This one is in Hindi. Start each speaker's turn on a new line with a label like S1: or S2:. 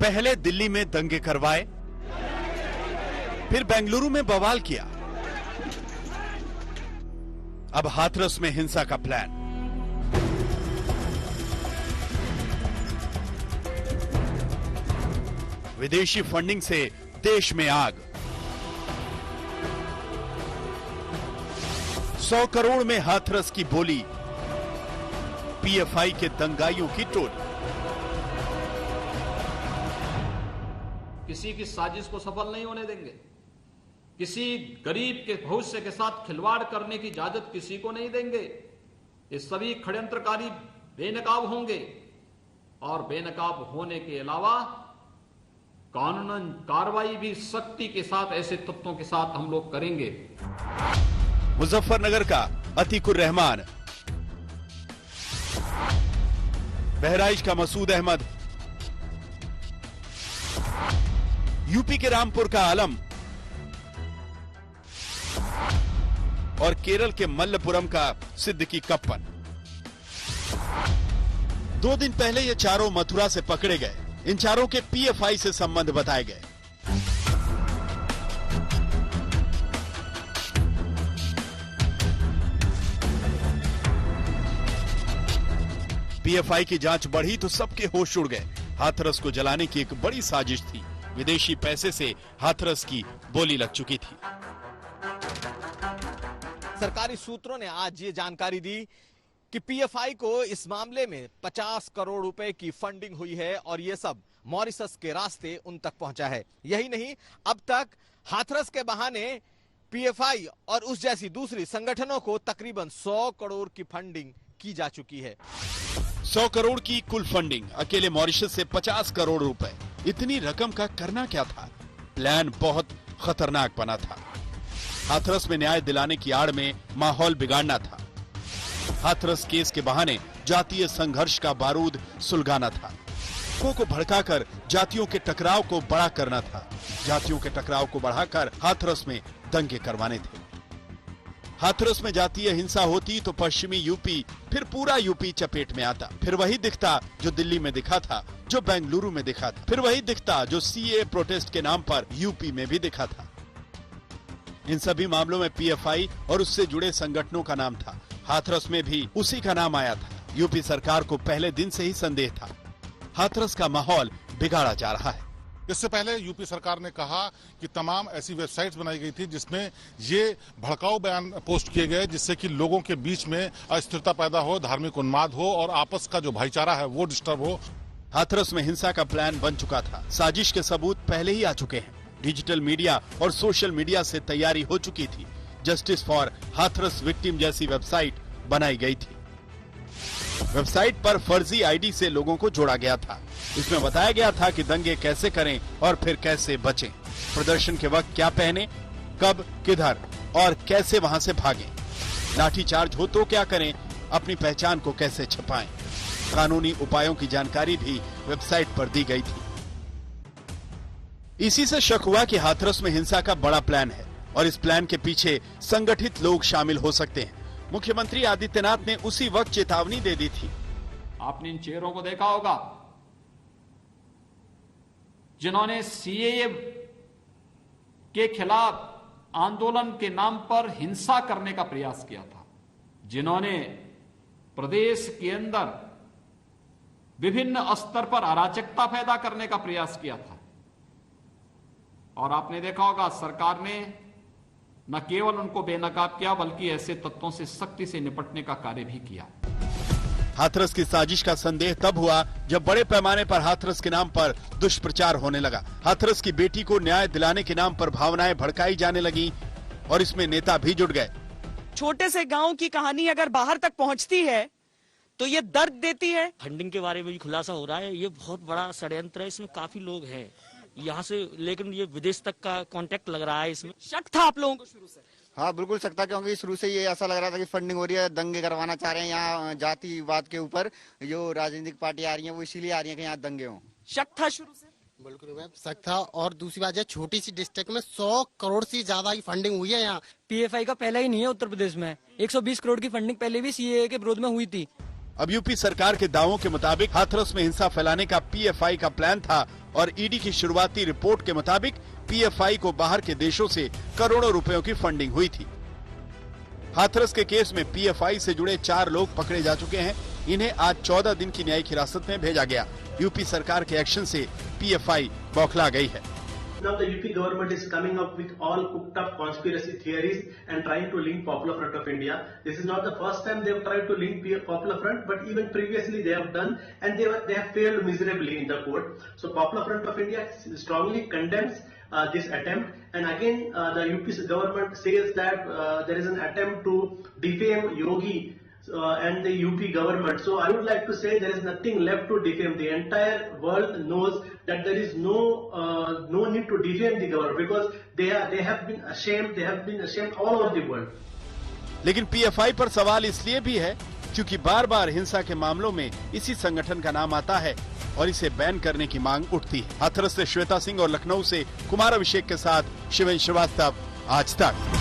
S1: पहले दिल्ली में दंगे करवाए, फिर बेंगलुरु में बवाल किया, अब हाथरस में हिंसा का प्लान। विदेशी फंडिंग से देश में आग, 100 करोड़ में हाथरस की बोली, पीएफआई के दंगाइयों की टोली।
S2: किसी की साजिश को सफल नहीं होने देंगे। किसी गरीब के भविष्य के साथ खिलवाड़ करने की इजाजत किसी को नहीं देंगे। ये सभी षड्यंत्रकारी बेनकाब होंगे और बेनकाब होने के अलावा कानूनन कार्रवाई भी सख्ती के साथ ऐसे तत्वों के साथ हम लोग करेंगे।
S1: मुजफ्फरनगर का अतीकुर रहमान, बहराइच का मसूद अहमद, यूपी के रामपुर का आलम और केरल के मल्लपुरम का सिद्दीकी कप्पन। 2 दिन पहले ये चारों मथुरा से पकड़े गए। इन चारों के पीएफआई से संबंध बताए गए। पीएफआई की जांच बढ़ी तो सबके होश उड़ गए। हाथरस को जलाने की एक बड़ी साजिश थी। विदेशी पैसे से हाथरस की बोली लग चुकी थी।
S3: सरकारी सूत्रों ने आज ये जानकारी दी कि पीएफआई को इस मामले में 50 करोड़ रुपए की फंडिंग हुई है और ये सब मॉरिशस के रास्ते उन तक पहुंचा है। यही नहीं, अब तक हाथरस के बहाने पीएफआई और उस जैसी दूसरी संगठनों को तकरीबन 100 करोड़ की फंडिंग की जा चुकी है।
S1: 100 करोड़ की कुल फंडिंग, अकेले मॉरिशस से 50 करोड़ रुपए। इतनी रकम का करना क्या था? प्लान बहुत खतरनाक बना था। हाथरस में न्याय दिलाने की आड़ में माहौल बिगाड़ना था। हाथरस केस के बहाने जातीय संघर्ष का बारूद सुलगाना था। लोगों को भड़काकर जातियों के टकराव को बड़ा करना था। जातियों के टकराव को बढ़ाकर हाथरस में दंगे करवाने थे। हाथरस में जातीय हिंसा होती तो पश्चिमी यूपी, फिर पूरा यूपी चपेट में आता। फिर वही दिखता जो दिल्ली में दिखा था, जो बेंगलुरु में दिखा था। फिर वही दिखता जो सीए प्रोटेस्ट के नाम पर यूपी में भी दिखा था। इन सभी मामलों में पीएफआई और उससे जुड़े संगठनों का नाम था। हाथरस में भी उसी का नाम आया था। यूपी सरकार को पहले दिन से ही संदेह था, हाथरस का माहौल बिगाड़ा जा रहा है।
S4: इससे पहले यूपी सरकार ने कहा कि तमाम ऐसी वेबसाइट्स बनाई गई थी जिसमें ये भड़काऊ बयान पोस्ट किए गए, जिससे कि लोगों के बीच में अस्थिरता पैदा हो, धार्मिक उन्माद हो और आपस का जो भाईचारा है वो डिस्टर्ब हो।
S1: हाथरस में हिंसा का प्लान बन चुका था। साजिश के सबूत पहले ही आ चुके हैं। डिजिटल मीडिया और सोशल मीडिया से तैयारी हो चुकी थी। जस्टिस फॉर हाथरस विक्टिम जैसी वेबसाइट बनाई गई थी। वेबसाइट पर फर्जी आईडी से लोगों को जोड़ा गया था। इसमें बताया गया था कि दंगे कैसे करें और फिर कैसे बचें, प्रदर्शन के वक्त क्या पहने, कब, किधर और कैसे वहां से भागें, लाठीचार्ज हो तो क्या करें, अपनी पहचान को कैसे छुपाएं। कानूनी उपायों की जानकारी भी वेबसाइट पर दी गई थी। इसी से शक हुआ कि हाथरस में हिंसा का बड़ा प्लान है और इस प्लान के पीछे संगठित लोग शामिल हो सकते हैं। मुख्यमंत्री आदित्यनाथ ने उसी वक्त चेतावनी दे दी थी।
S2: आपने इन चेहरों को देखा होगा जिन्होंने सीएए के खिलाफ आंदोलन के नाम पर हिंसा करने का प्रयास किया था, जिन्होंने प्रदेश के अंदर विभिन्न स्तर पर अराजकता पैदा करने का प्रयास किया था। और आपने देखा होगा सरकार ने न केवल उनको बेनकाब किया बल्कि ऐसे तत्वों से सख्ती से निपटने का कार्य भी किया।
S1: हाथरस की साजिश का संदेह तब हुआ जब बड़े पैमाने पर हाथरस के नाम पर दुष्प्रचार होने लगा। हाथरस की बेटी को न्याय दिलाने के नाम पर भावनाएं भड़काई जाने लगी और इसमें नेता भी जुट गए।
S5: छोटे से गांव की कहानी अगर बाहर तक पहुंचती है तो ये दर्द देती है।
S6: फंडिंग के बारे में भी खुलासा हो रहा है। ये बहुत बड़ा षड्यंत्र है, इसमें काफी लोग हैं यहाँ से, लेकिन ये विदेश तक का कांटेक्ट लग रहा है। इसमें
S5: शक था आप लोगों को शुरू से?
S7: हाँ बिल्कुल शक था, क्योंकि शुरू से ये ऐसा लग रहा था कि फंडिंग हो रही है, दंगे करवाना चाह रहे हैं यहाँ जातिवाद के ऊपर। जो राजनीतिक पार्टी आ रही है वो इसीलिए आ रही है कि यहाँ दंगे हों।
S5: शक था शुरू से?
S8: बिल्कुल मैम शक था। और दूसरी बात है, छोटी सी डिस्ट्रिक्ट में 100 करोड़ से ज्यादा की फंडिंग हुई है यहाँ।
S9: पीएफआई का पहला ही नहीं है उत्तर प्रदेश में। 120 करोड़ की फंडिंग पहले भी सीएए के विरोध में हुई थी।
S1: अब यूपी सरकार के दावों के मुताबिक हाथरस में हिंसा फैलाने का पीएफआई का प्लान था और ईडी की शुरुआती रिपोर्ट के मुताबिक पीएफआई को बाहर के देशों से करोड़ों रुपयों की फंडिंग हुई थी। हाथरस के केस में पीएफआई से जुड़े 4 लोग पकड़े जा चुके हैं। इन्हें आज 14 दिन की न्यायिक हिरासत में भेजा गया। यूपी सरकार के एक्शन से पीएफआई बौखला गई है।
S9: Now the UP government is coming up with all cooked up conspiracy theories and trying to link Popular Front of India. This is not the first time they have tried to link Popular Front, but even previously they have done, and they have failed miserably in the court. So Popular Front of India strongly condemns this attempt, and again the UP government says that there is an attempt to defame Yogi and the UP government. So I would like to say there is nothing left to defame. The entire world knows that there is no need to defame the government because they have been ashamed all over the world.
S1: लेकिन पीएफआई पर सवाल इसलिए भी है क्योंकि बार बार हिंसा के मामलों में इसी संगठन का नाम आता है और इसे बैन करने की मांग उठती है। हाथरस से श्वेता सिंह और लखनऊ से कुमार अभिषेक के साथ शिवेन श्रीवास्तव, आज तक।